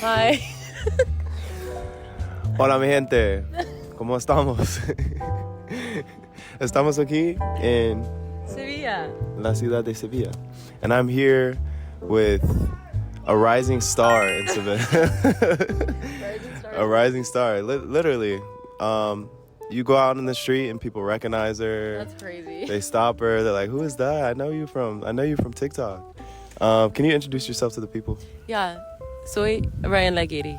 Hi. Hola mi gente, ¿cómo estamos? Estamos aquí en Sevilla. la ciudad de Sevilla. And I'm here with a rising star in Seville. A rising star, literally. You go out in the street and people recognize her. That's crazy. They stop her. They're like, "Who is that? I know you from TikTok." Can you introduce yourself to the people? Yeah. Soy Ryanne La Guiri.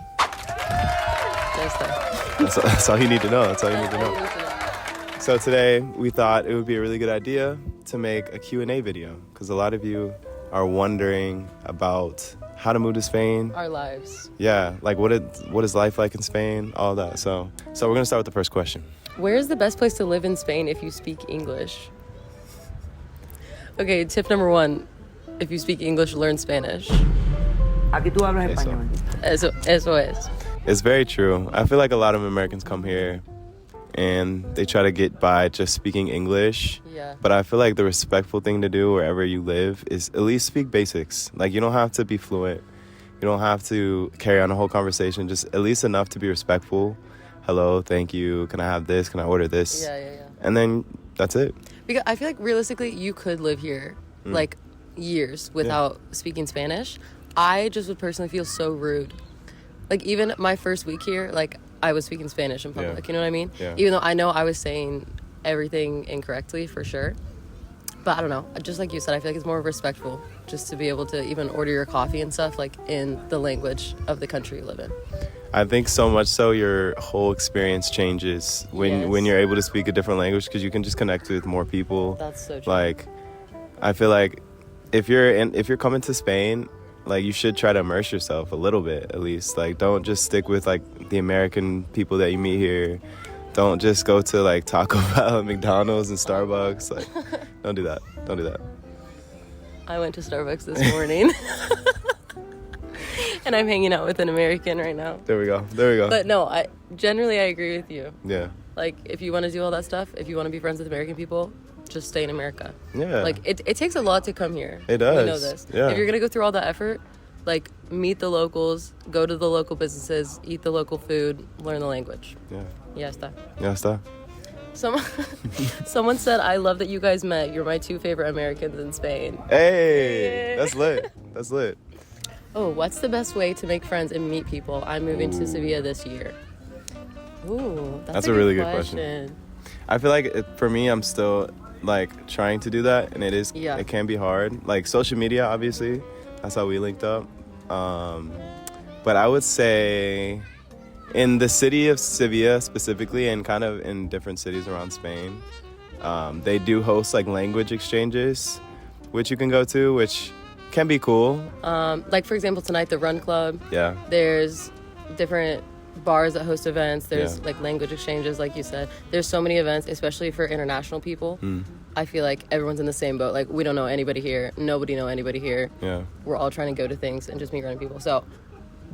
That's all you need to know. That's all you need to know. So today we thought it would be a really good idea to make a Q&A video because a lot of you are wondering about how to move to Spain. Our lives. Yeah, like what is life like in Spain? All that. So we're gonna start with the first question. Where is the best place to live in Spain if you speak English? Okay, tip number 1. If you speak English, learn Spanish. Aquí tú hablas español. Eso es. It's very true. I feel like a lot of Americans come here and they try to get by just speaking English. Yeah. But I feel like the respectful thing to do wherever you live is at least speak basics. Like, you don't have to be fluent. You don't have to carry on a whole conversation. Just at least enough to be respectful. Hello, thank you. Can I have this? Can I order this? Yeah. And then that's it. Because I feel like realistically, you could live here like years without speaking Spanish. I just would personally feel so rude. Like, even my first week here, like, I was speaking Spanish in public, you know what I mean? Yeah. Even though I know I was saying everything incorrectly, for sure. But I don't know, just like you said, I feel like it's more respectful just to be able to even order your coffee and stuff, like, in the language of the country you live in. I think so much so your whole experience changes when you're able to speak a different language because you can just connect with more people. That's so true. Like, I feel like if you're coming to Spain, like, you should try to immerse yourself a little bit, at least. Like, don't just stick with, like, the American people that you meet here. Don't just go to, like, Taco Bell and McDonald's and Starbucks. Like, don't do that. Don't do that. I went to Starbucks this morning. And I'm hanging out with an American right now. There we go. But no, I agree with you. Yeah. Like, if you want to do all that stuff, if you want to be friends with American people, just stay in America. Yeah. Like, it takes a lot to come here. It does. We know this. Yeah. If you're going to go through all that effort, like, meet the locals, go to the local businesses, eat the local food, learn the language. Yeah. Ya está. Ya está. Someone said, I love that you guys met. You're my 2 favorite Americans in Spain. Hey, that's lit. That's lit. Oh, what's the best way to make friends and meet people? I'm moving to Sevilla this year. Ooh, that's a really good question. I feel like for me, I'm still, like, trying to do that, and it can be hard. Like, social media, obviously, that's how we linked up. But I would say in the city of Sevilla specifically, and kind of in different cities around Spain, they do host, like, language exchanges, which you can go to, which can be cool. Like, for example, tonight, the Run Club. Yeah. There's different bars that host events. There's like language exchanges, like you said. There's so many events, especially for international people. I feel like everyone's in the same boat. Like, we don't know anybody here. Nobody know anybody here. Yeah. We're all trying to go to things and just meet random people. So,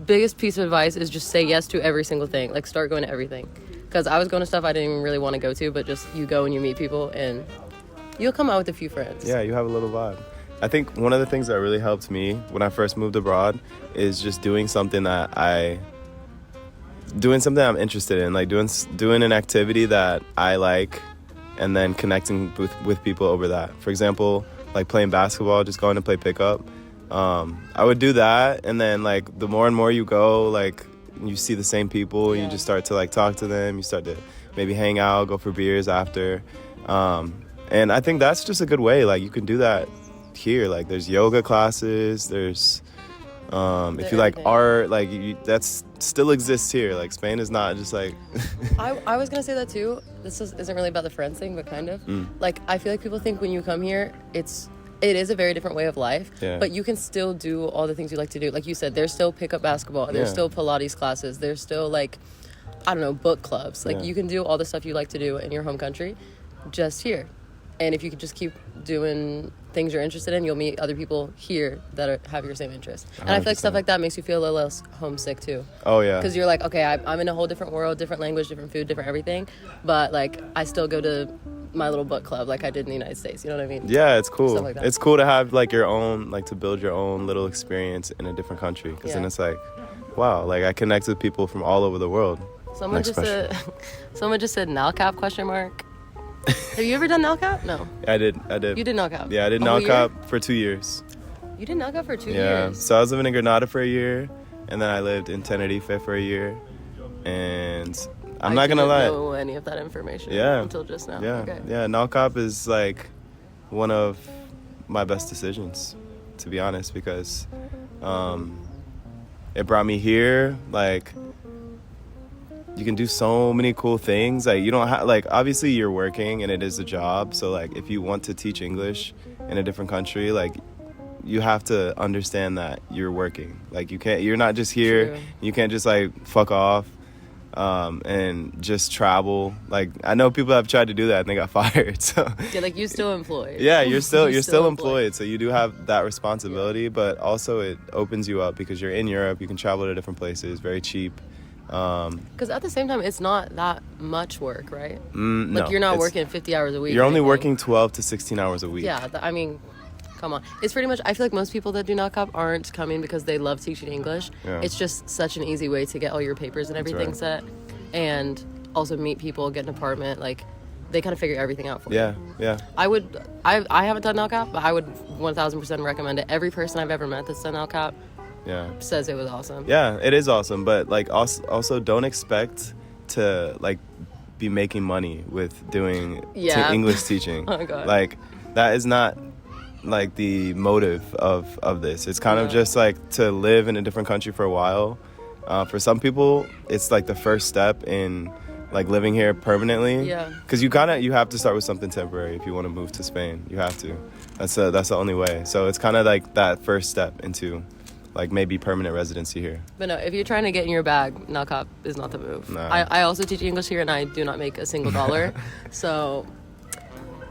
biggest piece of advice is just say yes to every single thing. Like, start going to everything. Because I was going to stuff I didn't even really want to go to, but just you go and you meet people and you'll come out with a few friends. Yeah, you have a little vibe. I think one of the things that really helped me when I first moved abroad is just doing something I'm interested in, like doing an activity that I like, and then connecting with people over that. For example, like playing basketball, just going to play pickup. I would do that, and then, like, the more and more you go, like, you see the same people, and you just start to, like, talk to them. You start to maybe hang out, go for beers after, and I think that's just a good way. Like, you can do that here. Like, there's yoga classes, there's if you like art, like, that's still exists here. Like, Spain is not just like I was gonna say that too. This isn't really about the friends thing, but kind of like, I feel like people think when you come here it is a very different way of life, but you can still do all the things you like to do. Like you said, there's still pickup basketball, there's still Pilates classes, there's still, like, I don't know, book clubs. Like, you can do all the stuff you like to do in your home country just here. And if you could just keep doing things you're interested in, you'll meet other people here that have your same interest. And 100%. I feel like stuff like that makes you feel a little less homesick too. Oh, yeah. Because you're like, okay, I'm in a whole different world, different language, different food, different everything. But, like, I still go to my little book club like I did in the United States. You know what I mean? Yeah, it's cool. Stuff like that. It's cool to have, like, your own, like, to build your own little experience in a different country. Because then it's like, wow, like I connect with people from all over the world. Someone just said NALCAP question mark. Have you ever done NALCAP? No. I did. You did NALCAP? Yeah, I did NALCAP for 2 years. You did NALCAP for 2 years? Yeah, so I was living in Granada for a year, and then I lived in Tenerife for a year, and I'm not gonna lie. I didn't know any of that information until just now. Yeah, okay. yeah, NALCAP is like one of my best decisions, to be honest, because it brought me here. Like, you can do so many cool things. Like, you don't have, like, obviously you're working and it is a job. So like, if you want to teach English in a different country, like, you have to understand that you're working. Like, you're not just here. True. You can't just like fuck off and just travel. Like, I know people have tried to do that and they got fired. So yeah, like, you're still employed. Yeah, you're still employed. So you do have that responsibility, but also it opens you up because you're in Europe. You can travel to different places, very cheap. Because at the same time, it's not that much work, right? No, like, you're not working 50 hours a week. You're only working 12 to 16 hours a week. Yeah, I mean, come on. It's pretty much, I feel like most people that do NALCAP aren't coming because they love teaching English. Yeah. It's just such an easy way to get all your papers and everything set. And also meet people, get an apartment. Like, they kind of figure everything out for you. Yeah. I haven't done NALCAP, but I would 1,000% recommend it. Every person I've ever met that's done NALCAP says it was awesome. Yeah, it is awesome, but like also don't expect to like be making money with doing English teaching. Oh my God. Like, that is not like the motive of this. It's kind of just like to live in a different country for a while. For some people, it's like the first step in like living here permanently. Yeah. Because you have to start with something temporary if you want to move to Spain. You have to. That's the only way. So it's kind of like that first step into like maybe permanent residency here. But no, if you're trying to get in your bag, NALCAP is not the move. No. I also teach English here, and I do not make a single dollar. So,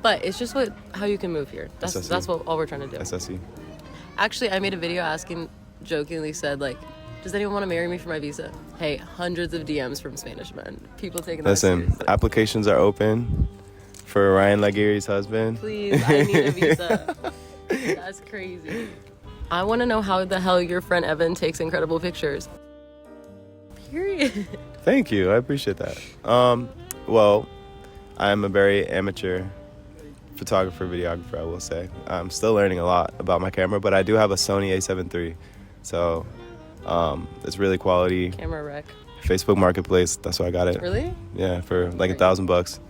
but it's just how you can move here. That's what all we're trying to do. SSE. Actually, I made a video jokingly said, like, does anyone want to marry me for my visa? Hey, hundreds of DMs from Spanish men. People taking that seriously. Applications are open for Ryanne La Guiri's husband. Please, I need a visa. That's crazy. I want to know how the hell your friend Evan takes incredible pictures. Period. Thank you. I appreciate that. Well, I'm a very amateur photographer, videographer, I will say. I'm still learning a lot about my camera, but I do have a Sony A7 III. So it's really quality. Camera wreck. Facebook Marketplace, that's where I got it. Really? Yeah, for like $1,000.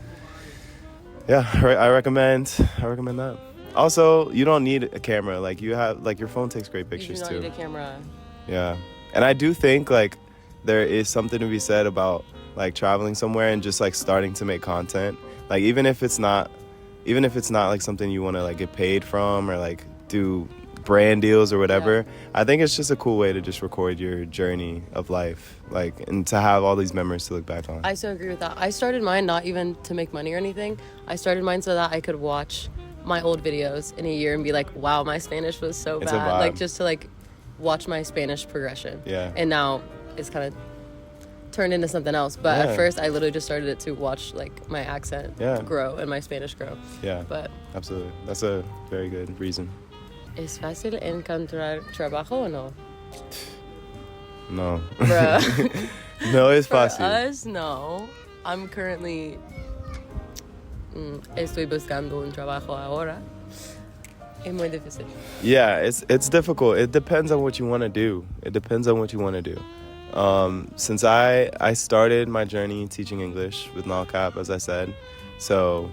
Yeah, I recommend that. Also, you don't need a camera. Like, you have, like, your phone takes great pictures too. You do not need a camera. Yeah. And I do think, like, there is something to be said about, like, traveling somewhere and just, like, starting to make content. Like, even if it's not like something you want to, like, get paid from or, like, do brand deals or whatever, I think it's just a cool way to just record your journey of life, like, and to have all these memories to look back on. I so agree with that. I started mine not even to make money or anything. I started mine so that I could watch my old videos in a year and be like, wow, my Spanish was so It's bad. a vibe. Like, just to, like, watch my Spanish progression. Yeah. And now it's kind of turned into something else. But at first, I literally just started it to watch, like, my accent grow and my Spanish grow. Yeah. But absolutely. That's a very good reason. ¿Es fácil encontrar trabajo o no? No. Bruh. No, it's For fácil. us, no. I'm currently... estoy buscando un trabajo ahora. Es muy difícil. Yeah, it's difficult. It depends on what you want to do. Since I started my journey teaching English with NALCAP, as I said, so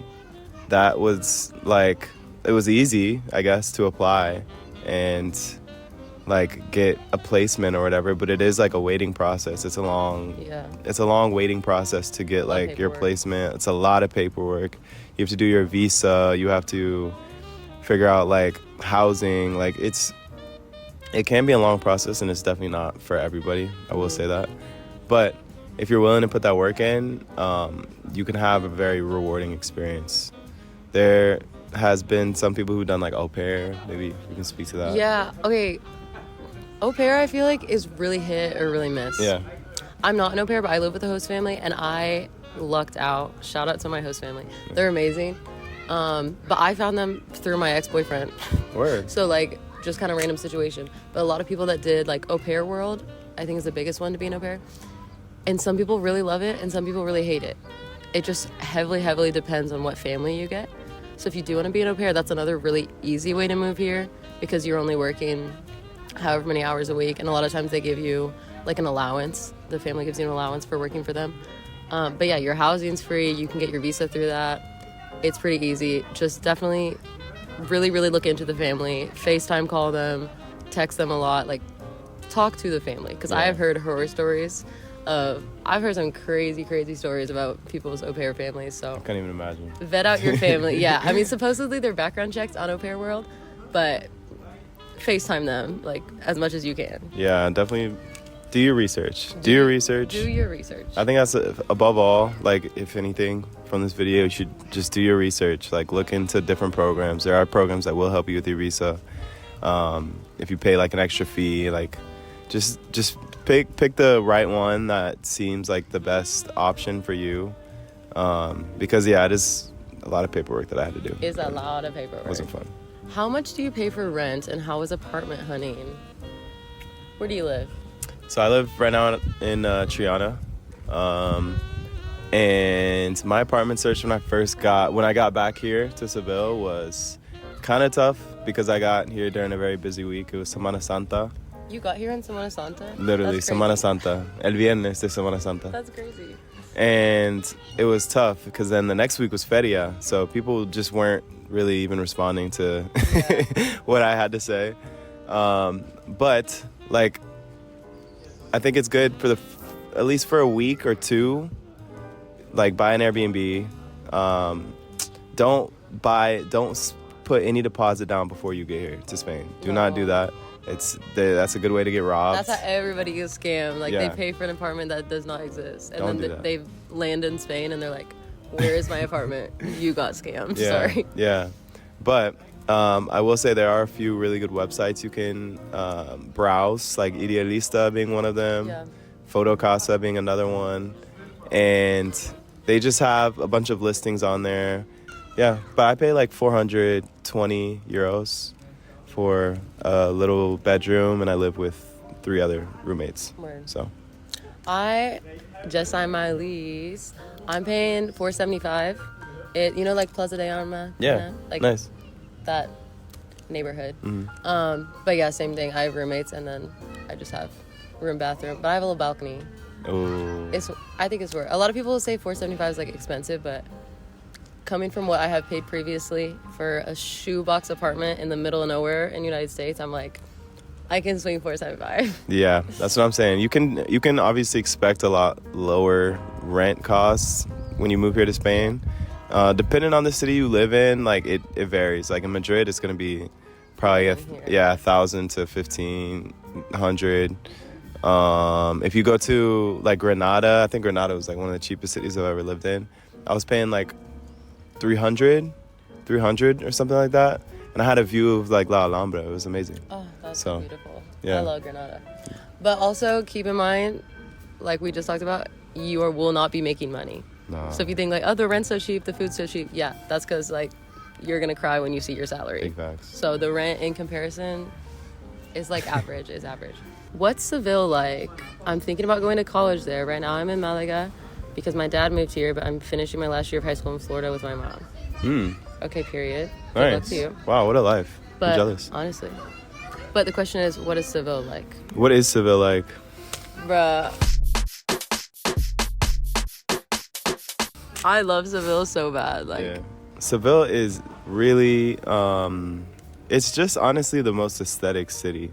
that was like, it was easy, I guess, to apply and like get a placement or whatever, but it is like a waiting process. It's a long waiting process to get like your placement. It's a lot of paperwork. You have to do your visa. You have to figure out like housing. Like it can be a long process, and it's definitely not for everybody. I will say that. But if you're willing to put that work in, you can have a very rewarding experience. There has been some people who've done like au pair. Maybe you can speak to that. Yeah. Okay. Au pair, I feel like, is really hit or really miss. Yeah. I'm not an au pair, but I live with a host family, and I lucked out. Shout out to my host family. They're amazing. But I found them through my ex-boyfriend. Word. So, like, just kind of random situation. But a lot of people that did, like, au pair world, I think is the biggest one to be an au pair. And some people really love it and some people really hate it. It just heavily depends on what family you get. So if you do want to be an au pair, that's another really easy way to move here because you're only working however many hours a week. And a lot of times they give you like an allowance. The family gives you an allowance for working for them. But yeah, your housing's free. You can get your visa through that. It's pretty easy. Just definitely really look into the family. FaceTime call them, text them a lot, like talk to the family. Because I have heard horror stories I've heard some crazy stories about people's au pair families, so I can't even imagine. Vet out your family. Yeah, I mean, supposedly they're background checks on Au Pair World, but FaceTime them like as much as you can. Yeah, definitely do your research. Do your research. I think that's above all, like if anything from this video, you should just do your research. Like look into different programs. There are programs that will help you with your visa. If you pay like an extra fee, like just pick the right one that seems like the best option for you. Because it is a lot of paperwork that I had to do. It's a lot of paperwork. It wasn't fun. How much do you pay for rent and how is apartment hunting? Where do you live? So I live right now in Triana. And my apartment search when I got back here to Seville was kind of tough because I got here during a very busy week. It was Semana Santa. You got here in Semana Santa? Literally, Semana Santa. El viernes de Semana Santa. That's crazy. And it was tough because then the next week was Feria. So people just weren't really even responding to what I had to say. But, like, I think it's good for at least for a week or two, like, buy an Airbnb. Don't put any deposit down before you get here to Spain. Do not do that. That's a good way to get robbed. That's how everybody gets scammed. Like they pay for an apartment that does not exist, and then they land in Spain and they're like, "Where is my apartment? You got scammed." Sorry. Yeah, but I will say there are a few really good websites you can browse, like Idealista being one of them, Fotocasa being another one, and they just have a bunch of listings on there. Yeah, but I pay like 420 euros for a little bedroom, and I live with 3 other roommates. Word. So I just signed my lease. I'm paying $475. Like Plaza de Arma. Yeah, like nice. That neighborhood. Mm-hmm. But yeah, same thing. I have roommates, and then I just have room, bathroom. But I have a little balcony. Ooh. I think it's worth. A lot of people say $475 is like expensive, but coming from what I have paid previously for a shoebox apartment in the middle of nowhere in the United States, I'm like, I can swing $475. Yeah, that's what I'm saying. You can obviously expect a lot lower rent costs when you move here to Spain. Depending on the city you live in, like it varies. Like in Madrid, it's gonna be probably 1,000 to 1,500. If you go to like Granada, I think Granada was like one of the cheapest cities I've ever lived in. I was paying like 300 or something like that, and I had a view of like La Alhambra. It was amazing. Oh, that's so beautiful. Yeah. I love Granada. But also keep in mind, like we just talked about, you will not be making money. No. So if you think like, oh, the rent's so cheap, the food's so cheap, yeah, that's because like you're gonna cry when you see your salary. Big facts. So the rent in comparison is like average. Is average. What's Seville like? I'm thinking about going to college there. Right now I'm in Malaga because my dad moved here, but I'm finishing my last year of high school in Florida with my mom. Okay, period. Good nice. luck to you. Wow, what a life. But, I'm jealous. Honestly. But the question is, what is Seville like? What is Seville like? Bruh. I love Seville so bad. Like, Seville is really, it's just honestly the most aesthetic city,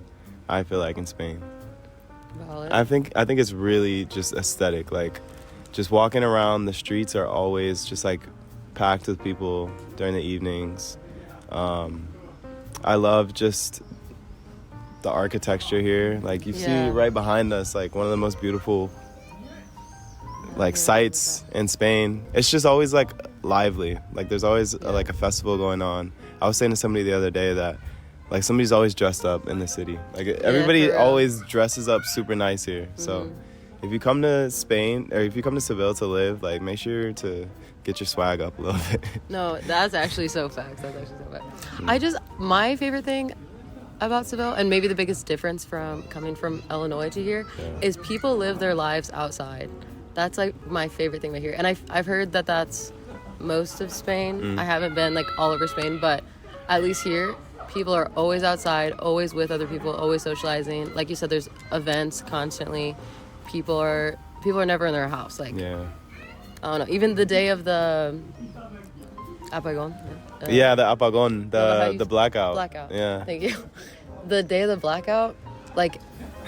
I feel like, in Spain. Valid. I think it's really just aesthetic. Like, just walking around, the streets are always just like packed with people during the evenings. I love just the architecture here. Like you see right behind us, like one of the most beautiful like sights in Spain. It's just always like lively. Like there's always like a festival going on. I was saying to somebody the other day that like somebody's always dressed up in the city. Like everybody always dresses up super nice here. So if you come to Spain or if you come to Seville to live, like make sure to get your swag up a little bit. No, that's actually so facts. That's actually so facts. My favorite thing about Seville, and maybe the biggest difference from coming from Illinois to here, is people live their lives outside. That's like my favorite thing about here. And I've heard that that's most of Spain. I haven't been like all over Spain, but at least here, people are always outside, always with other people, always socializing. Like you said, there's events constantly. People are never in their house. Like, I don't know. Even the day of the apagón. The apagón, the blackout. Blackout. Yeah. Thank you. The day of the blackout, like,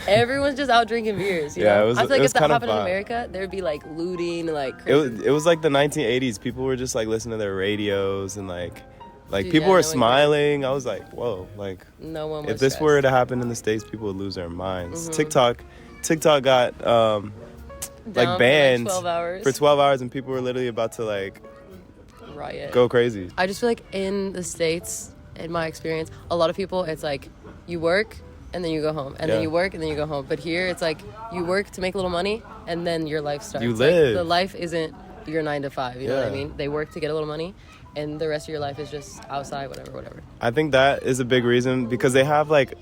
everyone's just out drinking beers. You Yeah, know? it was. I feel like if that happened in fun. America, there'd be like looting, like crazy. It was like the 1980s. People were just like listening to their radios and like Dude, people yeah, were no one smiling. I was like, whoa, like No one was if this stressed. were to happen in the States, people would lose their minds. TikTok got Down like banned for, like, 12 hours. for 12 hours, and people were literally about to like Riot. go crazy. I just feel like in the States, in my experience, a lot of people, it's like you work and then you go home, and then you work and then you go home. But here, it's like you work to make a little money, and then your life starts. You Like, live. the life isn't your 9 to 5. You know what I Yeah. mean? They work to get a little money, and the rest of your life is just outside, whatever. I think that is a big reason, because they have like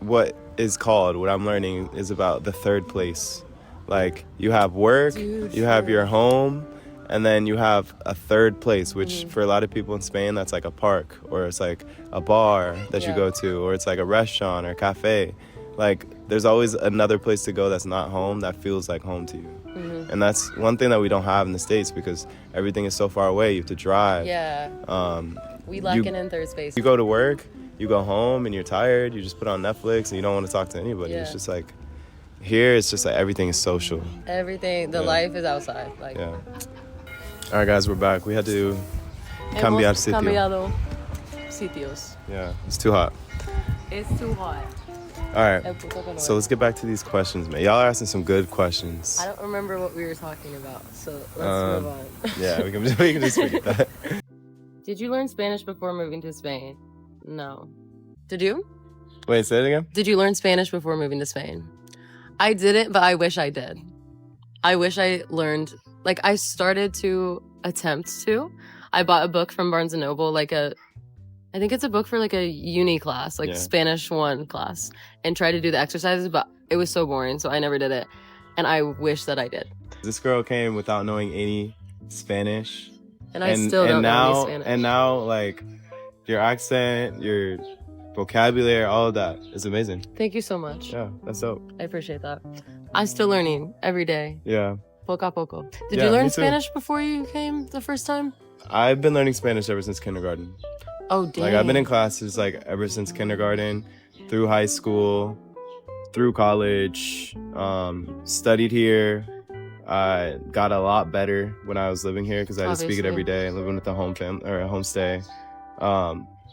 what I'm learning is about the third place. Like you have work, Dude, you have sure. your home, and then you have a third place, which for a lot of people in Spain, that's like a park, or it's like a bar that you Yeah. go to, or it's like a restaurant or a cafe. Like there's always another place to go that's not home that feels like home to you. And that's one thing that we don't have in the States, because everything is so far away. You have to drive. Yeah. We lack you- an in third space. You go to work, you go home, and you're tired. You just put on Netflix, and you don't want to talk to anybody. Yeah. It's just like here, it's just like everything is social. Everything, the life is outside. Like, Yeah. All right, guys, we're back. We had to cambiar hemos sitio. cambiado sitios. Yeah, it's too hot. It's too hot. All El right, puto calor. so let's get back to these questions, man. Y'all are asking some good questions. I don't remember what we were talking about, so let's move on. Yeah, we can just forget that. Did you learn Spanish before moving to Spain? No. Did you? Wait, say it again. Did you learn Spanish before moving to Spain? I didn't, but I wish I did. I wish I learned, like, I started to attempt to. I bought a book from Barnes & Noble, I think it's a book for like a uni class, like Spanish 1 class, and tried to do the exercises, but it was so boring, so I never did it. And I wish that I did. This girl came without knowing any Spanish. And I still don't know any Spanish. And now, like, your accent, your vocabulary, all of that is amazing. Thank you so much. Yeah, that's dope. I appreciate that. I'm still learning every day. Yeah. Poco a poco. Did Yeah, you learn me too. Spanish before you came the first time? I've been learning Spanish ever since kindergarten. Oh, dang. Like, I've been in classes, like, ever since kindergarten, through high school, through college, studied here. I got a lot better when I was living here, because I had to speak it every day, living with a homestay.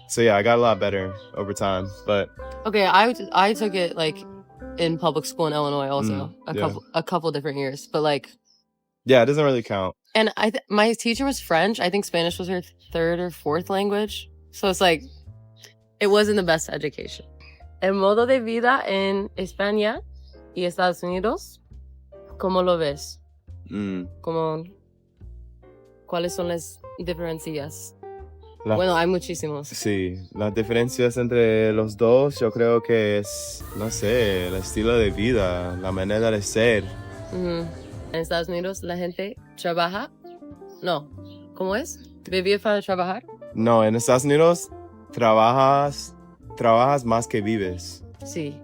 So, yeah, I got a lot better over time, but... Okay, I took it, like, in public school in Illinois also. A couple different years, but, like... Yeah, it doesn't really count. And my teacher was French. I think Spanish was her 3rd or 4th language. So it's like, it wasn't the best education. El modo de vida en España y Estados Unidos, ¿cómo lo ves? ¿Cuáles son las diferencias? Bueno, hay muchísimos. Sí, las diferencias entre los dos, yo creo que es, no sé, el estilo de vida, la manera de ser. En Estados Unidos la gente trabaja. No, ¿cómo es? ¿Vivir para trabajar? No, en Estados Unidos trabajas más que vives. Sí.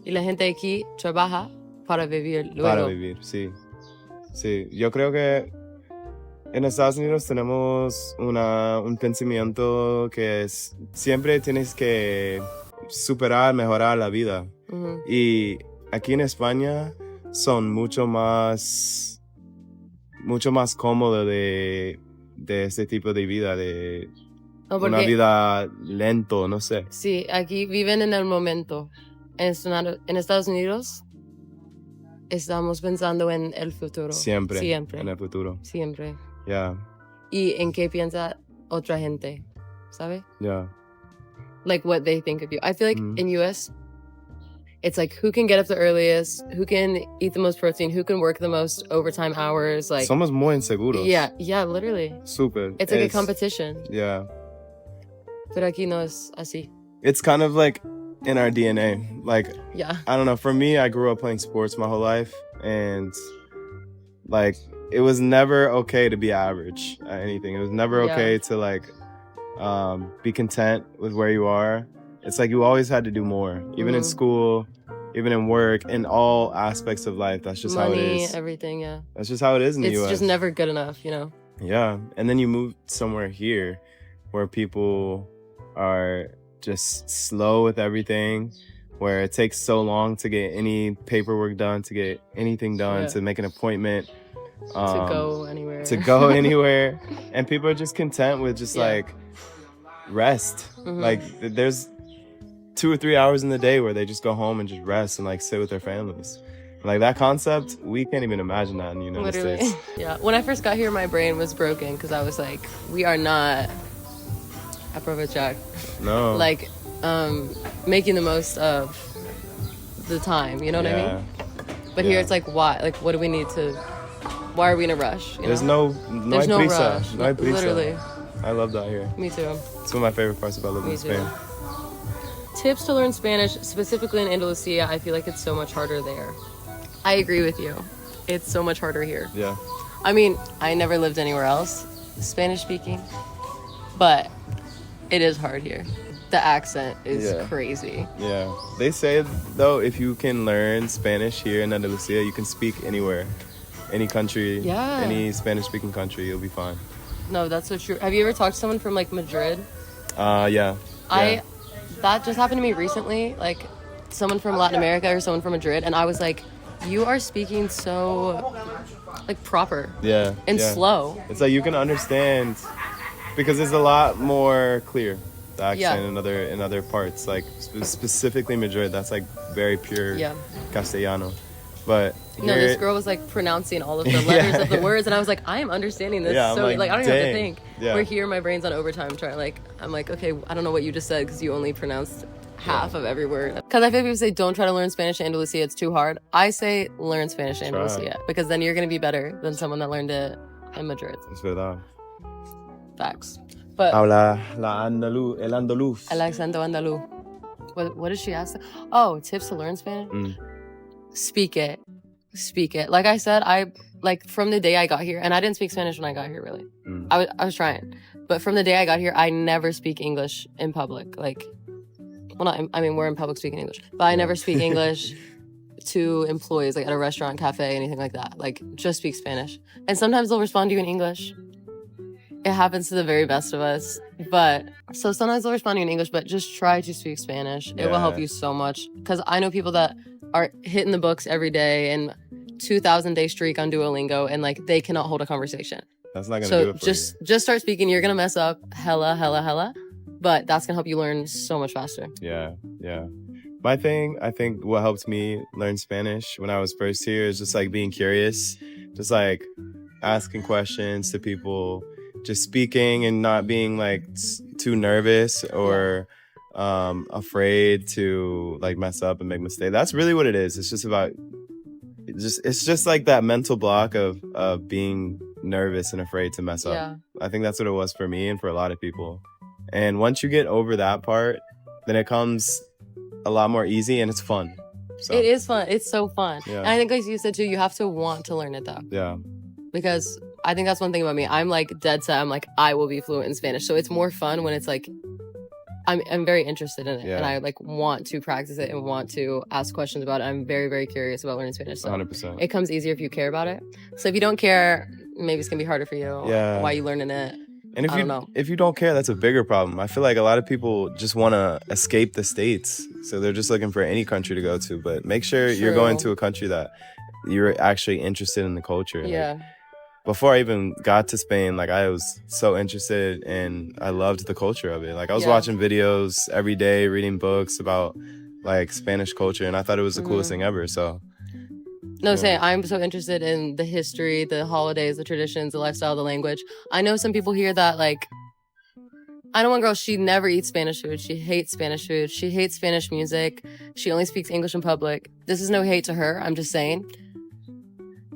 Y la gente aquí trabaja para vivir luego. Para vivir, sí. Sí, yo creo que en Estados Unidos tenemos un pensamiento que es siempre tienes que superar, mejorar la vida. Y aquí en España son mucho más cómodos de este tipo de vida, de una vida lento, no sé. Sí, aquí viven en el momento. En Estados Unidos estamos pensando en el futuro. Siempre. En el futuro. Siempre. Yeah. Y en qué piensa otra gente, ¿sabe? Yeah. Like what they think of you. I feel like in US, it's like who can get up the earliest, who can eat the most protein, who can work the most overtime hours. Like somos muy inseguros. Yeah, literally. Super. It's like a competition. Yeah. Pero aquí no es así. It's kind of like in our DNA. Like, Yeah. I don't know. For me, I grew up playing sports my whole life, and like it was never okay to be average at anything. It was never okay to like be content with where you are. It's like you always had to do more, even in school, even in work, in all aspects of life. That's just how it is. Everything, yeah. That's just how it is in the US. It's just never good enough, you know? Yeah. And then you move somewhere here where people are just slow with everything, where it takes so long to get any paperwork done, to get anything done, to make an appointment. To go anywhere. To go anywhere. And people are just content with just like rest. Like there's 2 or 3 hours in the day where they just go home and just rest and like sit with their families. Like that concept, we can't even imagine that in the United States. Yeah. When I first got here, my brain was broken because I was like, we are not aprovechar. No. Like making the most of the time, you know what I mean? But here it's like, why? Like, what do we need to? Why are we in a rush? There's no prisa. Rush. No hay prisa. Literally. I love that here. Me too. It's one of my favorite parts about living in Spain. Tips to learn Spanish, specifically in Andalusia. I feel like it's so much harder there. I agree with you. It's so much harder here. Yeah. I mean, I never lived anywhere else, Spanish speaking, but it is hard here. The accent is crazy. Yeah. They say, though, if you can learn Spanish here in Andalusia, you can speak anywhere. Any country, any Spanish-speaking country, you'll be fine. No, that's so true. Have you ever talked to someone from, like, Madrid? Yeah. That just happened to me recently, like, someone from Latin America or someone from Madrid, and I was like, you are speaking so, like, proper. Yeah. And slow. It's like you can understand, because it's a lot more clear, the accent in other parts. Like, specifically Madrid, that's, like, very pure Castellano. But no, this girl was like pronouncing all of the letters of the words, and I was like, I am understanding this. Yeah, so like I don't even have to think. Yeah. We're here, my brain's on overtime trying. Like I'm like, okay, I don't know what you just said because you only pronounced half of every word. Because I feel like people say don't try to learn Spanish in Andalusia, it's too hard. I say learn Spanish in Andalusia because then you're gonna be better than someone that learned it in Madrid. Es verdad. Facts. But habla el andaluz. El acento andaluz. What did she ask? Oh, tips to learn Spanish. Speak it. Like I said, I like from the day I got here, and I didn't speak Spanish when I got here really. I was trying, but from the day I got here, I never speak English in public. Like, well, I mean we're in public speaking English, but I never speak English to employees, like at a restaurant, cafe, anything like that. Like, just speak Spanish. And sometimes they'll respond to you in English. It happens to the very best of us. But so sometimes they'll respond to you in English, but just try to speak Spanish. It will help you so much. Because I know people that are hitting the books every day and 2,000-day streak on Duolingo, and like they cannot hold a conversation. That's not gonna do it for you. Just start speaking. You're gonna mess up hella, but that's gonna help you learn so much faster. Yeah. My thing, I think what helped me learn Spanish when I was first here is just like being curious, just like asking questions to people, just speaking and not being like too nervous or afraid to like mess up and make mistakes. That's really what it is. It's just about it's just like that mental block of being nervous and afraid to mess up. Yeah. I think that's what it was for me and for a lot of people. And once you get over that part, then it comes a lot more easy and it's fun. So, it is fun. It's so fun. Yeah. And I think, like you said too, you have to want to learn it though. Yeah. Because I think that's one thing about me. I'm like dead set. I'm like, I will be fluent in Spanish. So it's more fun when it's like, I'm very interested in it. Yeah. And I like want to practice it and want to ask questions about it. I'm very, very curious about learning Spanish. So 100%. it comes easier if you care about it. So if you don't care, maybe it's going to be harder for you. Yeah. Why are you learning it? And I don't know. if you don't care, that's a bigger problem. I feel like a lot of people just want to escape the States. So they're just looking for any country to go to. But make sure you're going to a country that you're actually interested in the culture. Yeah. Like, before I even got to Spain, like I was so interested and I loved the culture of it. Like I was watching videos every day, reading books about like Spanish culture, and I thought it was the coolest thing ever. So Saying I'm so interested in the history, the holidays, the traditions, the lifestyle, the language. I know some people here that like, I know one girl, she never eats Spanish food. She hates Spanish food. She hates Spanish music. She only speaks English in public. This is no hate to her. I'm just saying,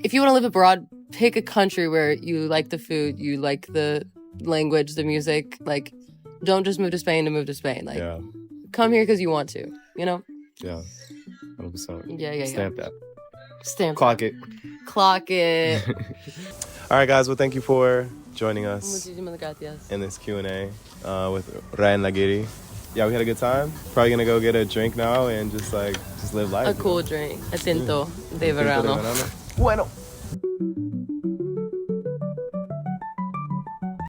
if you want to live abroad, pick a country where you like the food, you like the language, the music. Like, don't just move to Spain to move to Spain. Like, come here because you want to. you know? Yeah. 100%. Yeah. Stamp that. Stamp. Clock it. Clock it. All right, guys. Well, thank you for joining us Muchísimas gracias. in this Q&A with Ryanne La Guiri. Yeah, we had a good time. Probably gonna go get a drink now and just live life. A cool drink. A tinto de verano. Bueno.